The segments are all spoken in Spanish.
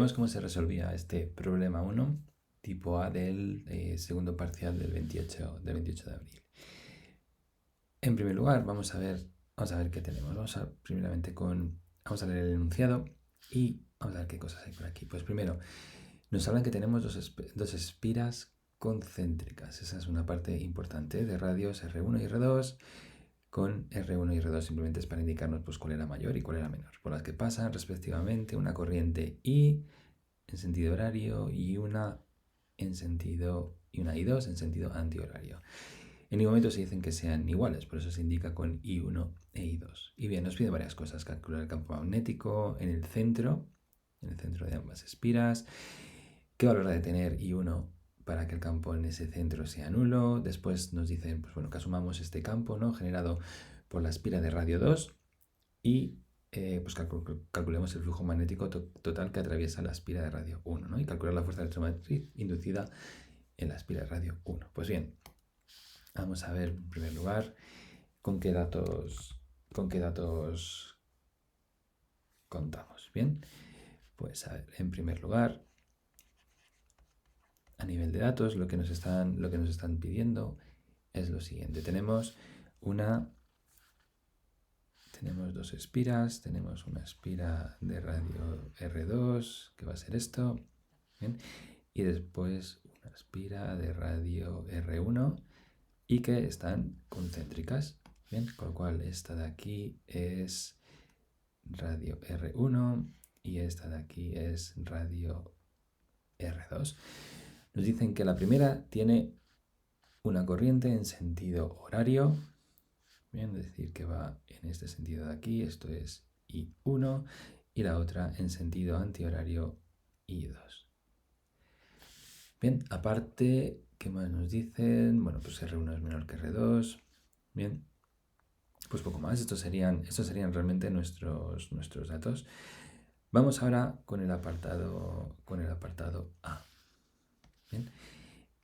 Vemos cómo se resolvía este problema 1, tipo A del segundo parcial del 28 de abril. En primer lugar, vamos a ver qué tenemos. Vamos a leer el enunciado y vamos a ver qué cosas hay por aquí. Pues primero, nos hablan que tenemos dos espiras concéntricas. Esa es una parte importante de radios R1 y R2. Con R1 y R2 simplemente es para indicarnos pues, cuál era mayor y cuál era menor, por las que pasan respectivamente una corriente I en sentido horario y una I2 en sentido antihorario. En ningún momento se dicen que sean iguales, por eso se indica con I1 e I2. Y bien, nos pide varias cosas: calcular el campo magnético en el centro de ambas espiras, qué valor ha de tener I1 para que el campo en ese centro sea nulo. Después nos dicen pues, bueno, que asumamos este campo, ¿no?, generado por la espira de radio 2 y pues calculemos el flujo magnético total que atraviesa la espira de radio 1, ¿no?, y calcular la fuerza electromotriz inducida en la espira de radio 1. Pues bien, vamos a ver en primer lugar con qué datos contamos. Bien, pues a ver, en primer lugar, a nivel de datos, lo que nos están pidiendo es lo siguiente. Tenemos dos espiras, tenemos una espira de radio R2, que va a ser esto, ¿bien?, y después una espira de radio R1 y que están concéntricas, ¿bien? Con lo cual esta de aquí es radio R1 y esta de aquí es radio R2. Nos dicen que la primera tiene una corriente en sentido horario, bien, es decir, que va en este sentido de aquí, esto es I1, y la otra en sentido antihorario I2. Bien, aparte, ¿qué más nos dicen? Bueno, pues R1 es menor que R2. Bien, pues poco más. Estos serían realmente nuestros datos. Vamos ahora con el apartado A. Bien,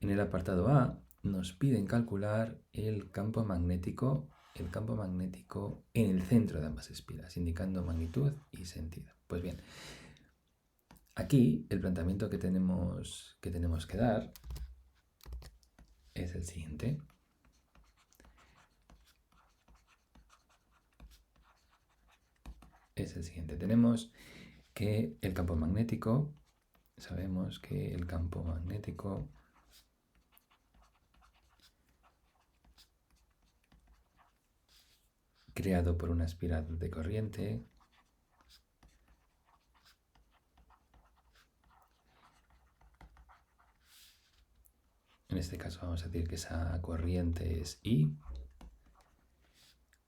en el apartado A nos piden calcular el campo magnético en el centro de ambas espiras, indicando magnitud y sentido. Pues bien, aquí el planteamiento que tenemos que dar es el siguiente. Tenemos que el campo magnético, sabemos que el campo magnético creado por una espiral de corriente en este caso vamos a decir que esa corriente es I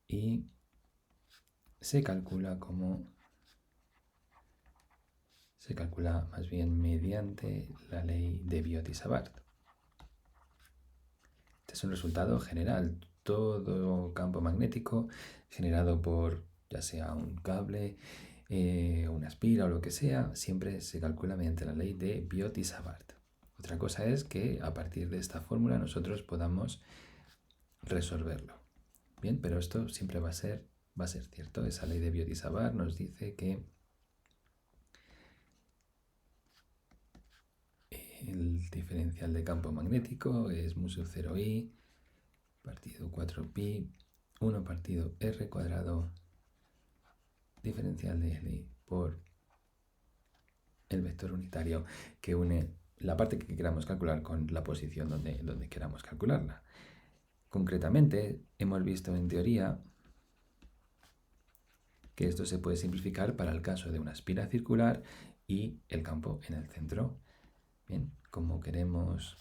y se calcula más bien mediante la ley de Biot-Savart. Este es un resultado general. Todo campo magnético generado por ya sea un cable, una espira o lo que sea, siempre se calcula mediante la ley de Biot-Savart. Otra cosa es que a partir de esta fórmula nosotros podamos resolverlo. Bien, pero esto siempre va a ser cierto. Esa ley de Biot-Savart nos dice que el diferencial de campo magnético es mu sub 0i partido 4pi 1 partido r cuadrado diferencial de L por el vector unitario que une la parte que queramos calcular con la posición donde queramos calcularla. Concretamente, hemos visto en teoría que esto se puede simplificar para el caso de una espira circular y el campo en el centro. Bien, como queremos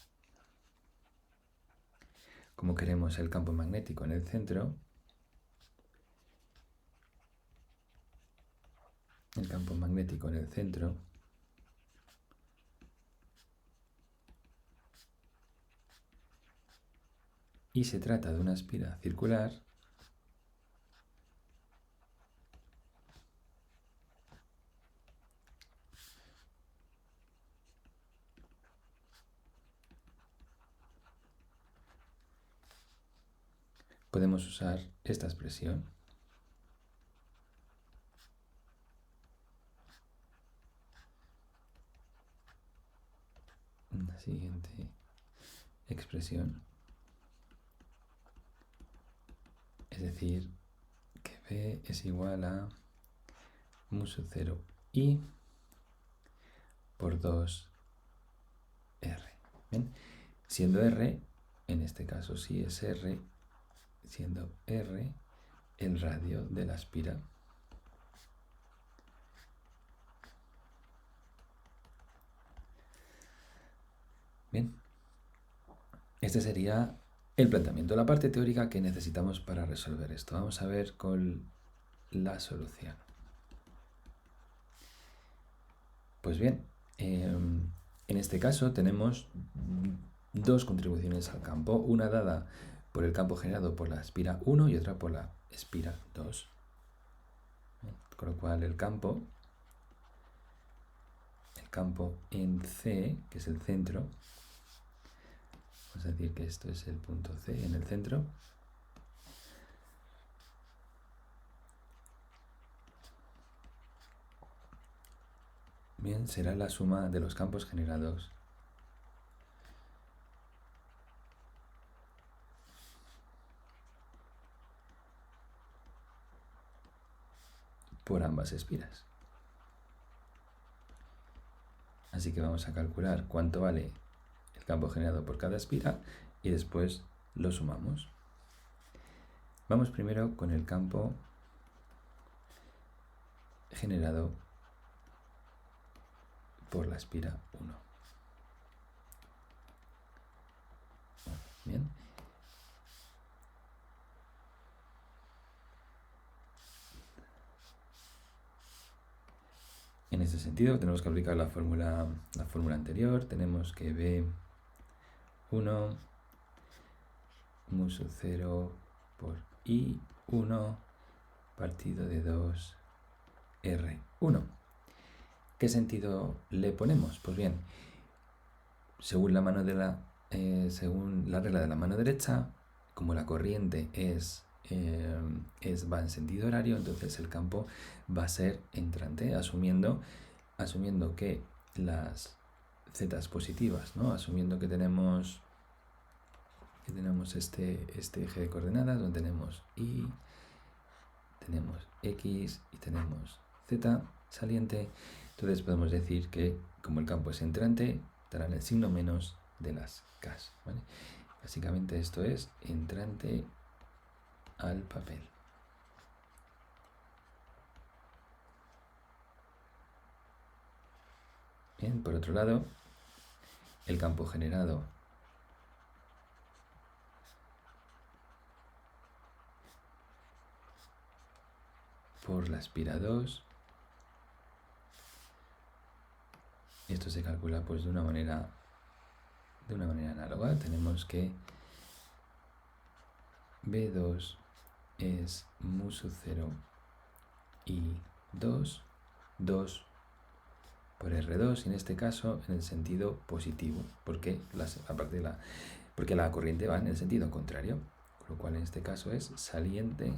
el campo magnético en el centro, y se trata de una espira circular, podemos usar esta expresión la siguiente expresión. Es decir, que B es igual a mu sub 0 I por 2R. ¿Bien? Siendo R, en este caso sí es R, siendo R el radio de la espira. Bien, este sería el planteamiento, la parte teórica que necesitamos para resolver esto. Vamos a ver con la solución. Pues bien, en este caso tenemos dos contribuciones al campo, una dada por el campo generado por la espira 1 y otra por la espira 2. Con lo cual el campo en C, que es el centro, vamos a decir que esto es el punto C en el centro, bien, será la suma de los campos generados por ambas espiras. Así que vamos a calcular cuánto vale el campo generado por cada espira y después lo sumamos. Vamos primero con el campo generado por la espira 1. Bien. En ese sentido tenemos que aplicar la fórmula anterior. Tenemos que B1 mu sub 0 por I1 partido de 2 R1. ¿Qué sentido le ponemos? Pues bien, según la regla de la mano derecha, como la corriente va en sentido horario, entonces el campo va a ser entrante, asumiendo que las zetas positivas, ¿no? Asumiendo que tenemos este eje de coordenadas donde tenemos Y, tenemos X y tenemos Z saliente. Entonces podemos decir que como el campo es entrante, darán el signo menos de las K. ¿Vale? Básicamente esto es entrante al papel. Bien, por otro lado, el campo generado por la espira 2, esto se calcula pues de una manera análoga. Tenemos que B2 es mu sub 0 y 2 por R2, y en este caso en el sentido positivo, porque la corriente va en el sentido contrario, con lo cual en este caso es saliente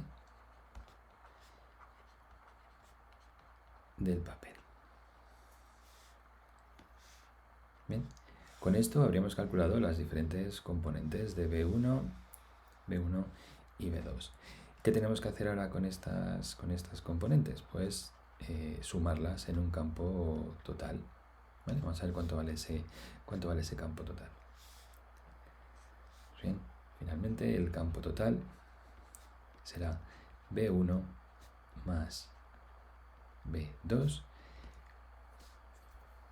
del papel. Bien, con esto habríamos calculado las diferentes componentes de B1 y B2. ¿Qué tenemos que hacer ahora con estas componentes? Pues sumarlas en un campo total. ¿Vale? Vamos a ver cuánto vale ese campo total. Bien, finalmente el campo total será B1 más B2.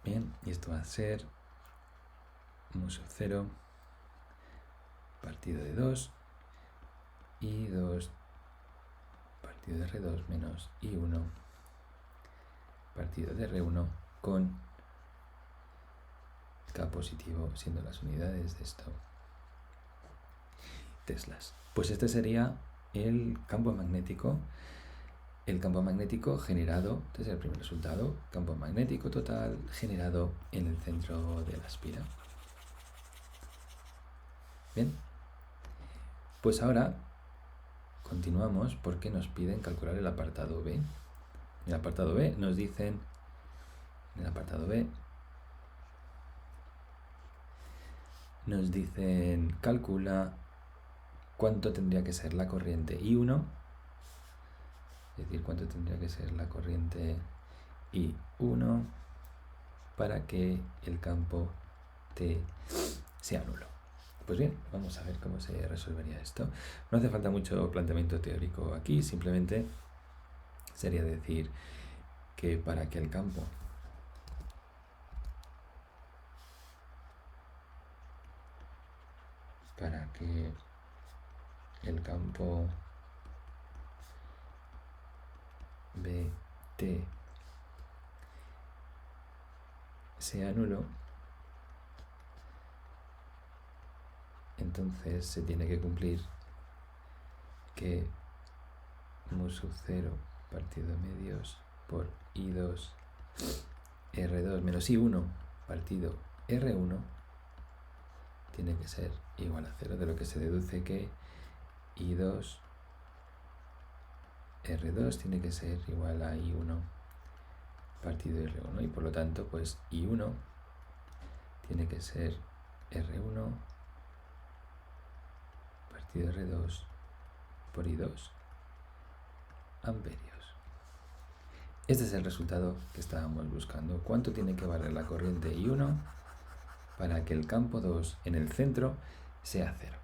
Bien, y esto va a ser mu sub 0 partido de 2 y 2 partido de R2 menos I1 partido de R1 con K positivo siendo las unidades de esto teslas. Pues este sería el campo magnético generado, este es el primer resultado, campo magnético total generado en el centro de la espira. Bien, pues ahora continuamos porque nos piden calcular el apartado B. En el apartado B nos dicen, nos dicen calcula cuánto tendría que ser la corriente I1, es decir, cuánto tendría que ser la corriente I1 para que el campo T sea nulo. Pues bien, vamos a ver cómo se resolvería esto. No hace falta mucho planteamiento teórico aquí, simplemente sería decir que para que el campo BT sea nulo, entonces se tiene que cumplir que mu sub 0 partido medios por I2 R2 menos I1 partido R1 tiene que ser igual a 0, de lo que se deduce que I2 R2 tiene que ser igual a I1 partido R1 y por lo tanto pues I1 tiene que ser R1 partido R2 por I2 amperios. Este es el resultado que estábamos buscando. ¿Cuánto tiene que valer la corriente I1 para que el campo 2 en el centro sea 0?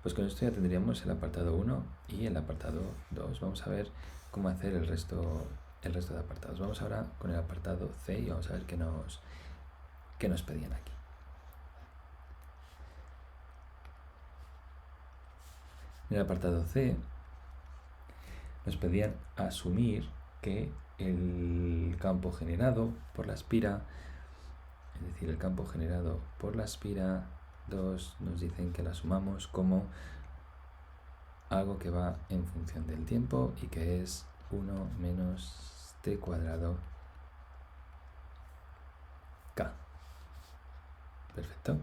Pues con esto ya tendríamos el apartado 1 y el apartado 2. Vamos a ver cómo hacer el resto de apartados. Vamos ahora con el apartado C y vamos a ver qué nos pedían aquí. En el apartado C nos pedían asumir que el campo generado por la espira, es decir, el campo generado por la espira 2, nos dicen que la sumamos como algo que va en función del tiempo y que es 1 menos t cuadrado k. Perfecto.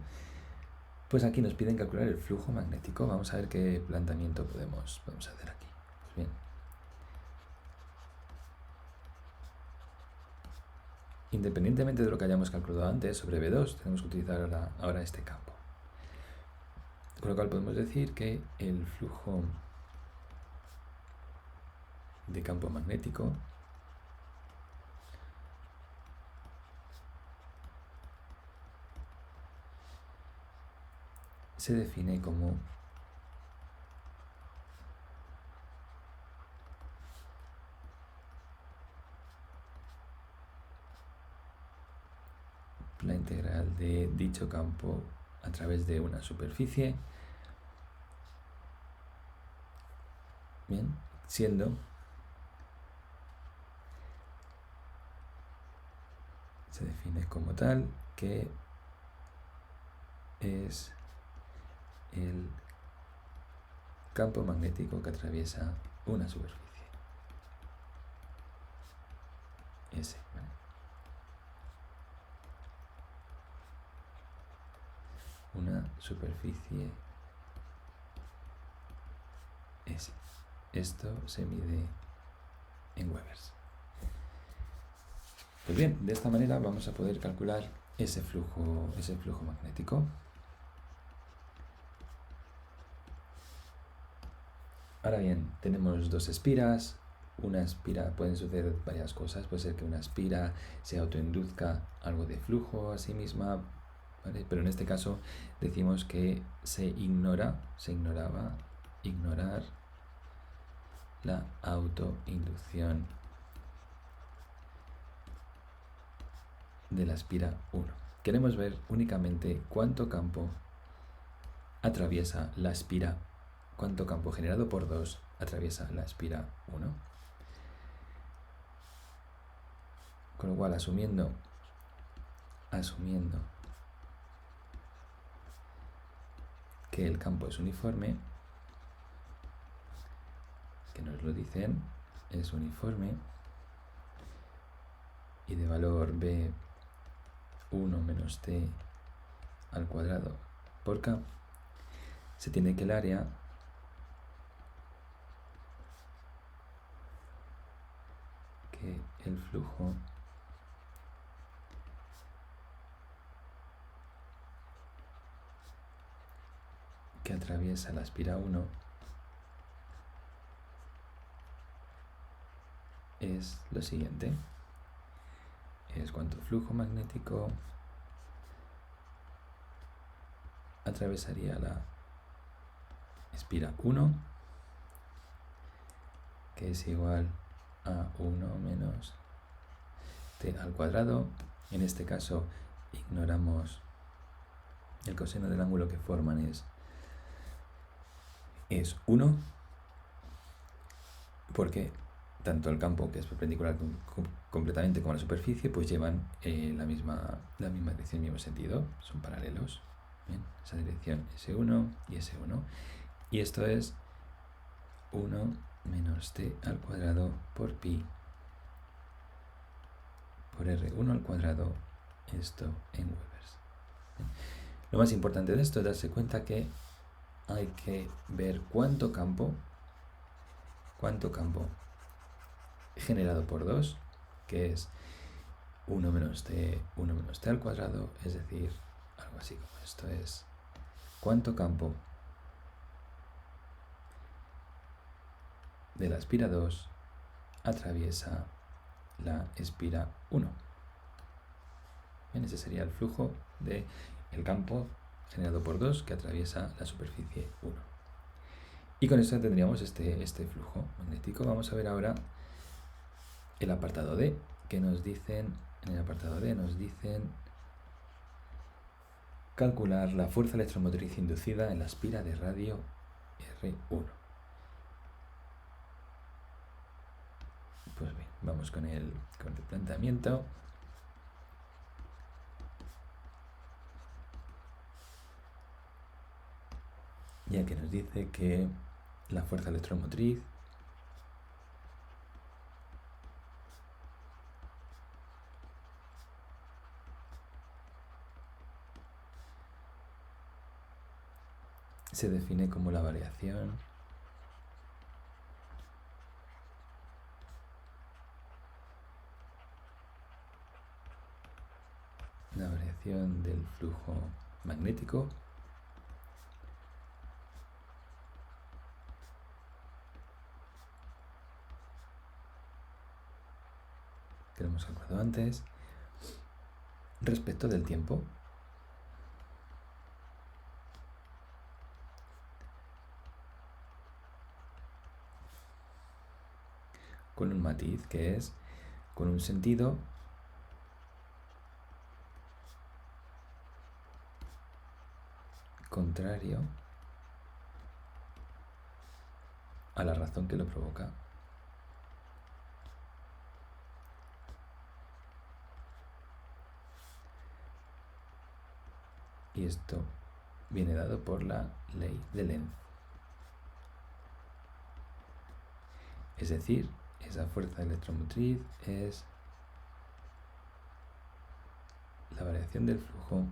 Pues aquí nos piden calcular el flujo magnético. Vamos a ver qué planteamiento podemos hacer aquí. Pues bien. Independientemente de lo que hayamos calculado antes sobre B2, tenemos que utilizar ahora este campo. Con lo cual podemos decir que el flujo de campo magnético se define como la integral de dicho campo a través de una superficie, bien, siendo se define como tal que es el campo magnético que atraviesa una superficie. S, ¿vale? Una superficie S. Esto se mide en Webers. Pues bien, de esta manera vamos a poder calcular ese flujo magnético. Ahora bien, tenemos dos espiras. Una espira, pueden suceder varias cosas. Puede ser que una espira se autoinduzca algo de flujo a sí misma, ¿vale? Pero en este caso decimos que se ignoraba ignorar la autoinducción de la espira 1. Queremos ver únicamente cuánto campo atraviesa la espira, cuánto campo generado por 2 atraviesa la espira 1. Con lo cual, asumiendo que el campo es uniforme, que nos lo dicen, es uniforme, y de valor b1 menos t al cuadrado por k, se tiene que el área que el flujo que atraviesa la espira 1 es lo siguiente. Es cuánto flujo magnético atravesaría la espira 1, que es igual a 1 menos t al cuadrado. En este caso ignoramos el coseno del ángulo que forman, es 1, porque tanto el campo, que es perpendicular completamente, como la superficie, pues llevan la misma dirección, el mismo sentido, son paralelos. Bien, esa dirección S1 y S1. Y esto es 1 menos t al cuadrado por pi por R1 al cuadrado, esto en Webers. Bien. Lo más importante de esto es darse cuenta que hay que ver cuánto campo generado por 2, que es 1 menos t al cuadrado, es decir, algo así como esto es cuánto campo de la espira 2 atraviesa la espira 1. Bien, ese sería el flujo del campo generado por 2 que atraviesa la superficie 1. Y con esto tendríamos este flujo magnético. Vamos a ver ahora el apartado D, que nos dicen, en el apartado D nos dicen calcular la fuerza electromotriz inducida en la espira de radio R1. Pues bien, vamos con el planteamiento. Ya que nos dice que la fuerza electromotriz se define como la variación del flujo magnético que lo hemos calculado antes respecto del tiempo. Con un matiz, que es con un sentido contrario a la razón que lo provoca. Y esto viene dado por la ley de Lenz. Es decir, esa fuerza electromotriz es la variación del flujo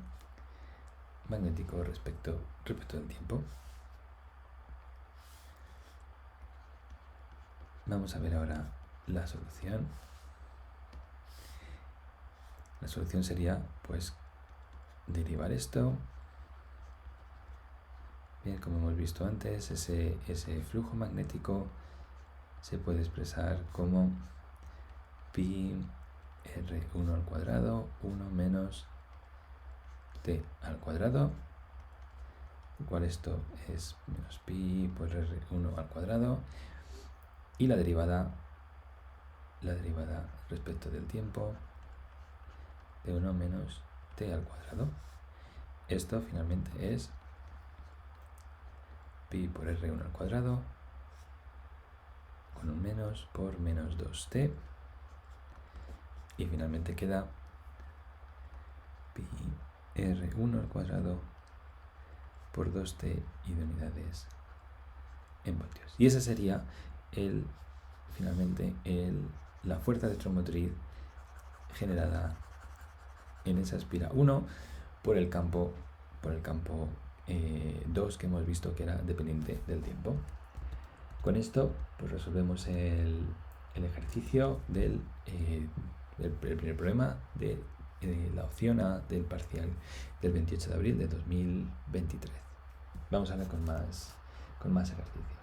magnético respecto del tiempo. Vamos a ver ahora la solución. La solución sería, pues, derivar esto. Bien, como hemos visto antes, ese flujo magnético se puede expresar como pi R1 al cuadrado, 1 menos t al cuadrado, igual esto es menos pi por R1 al cuadrado, y la derivada respecto del tiempo de 1 menos t al cuadrado. Esto finalmente es pi por R1 al cuadrado con un menos por menos 2t, y finalmente queda pi R1 al cuadrado por 2t y de unidades en voltios. Y esa sería finalmente la fuerza electromotriz generada en esa espira 1 por el campo 2 que hemos visto que era dependiente del tiempo. Con esto pues resolvemos el ejercicio del primer problema de la opción A del parcial del 28 de abril de 2023. Vamos ahora con más ejercicio.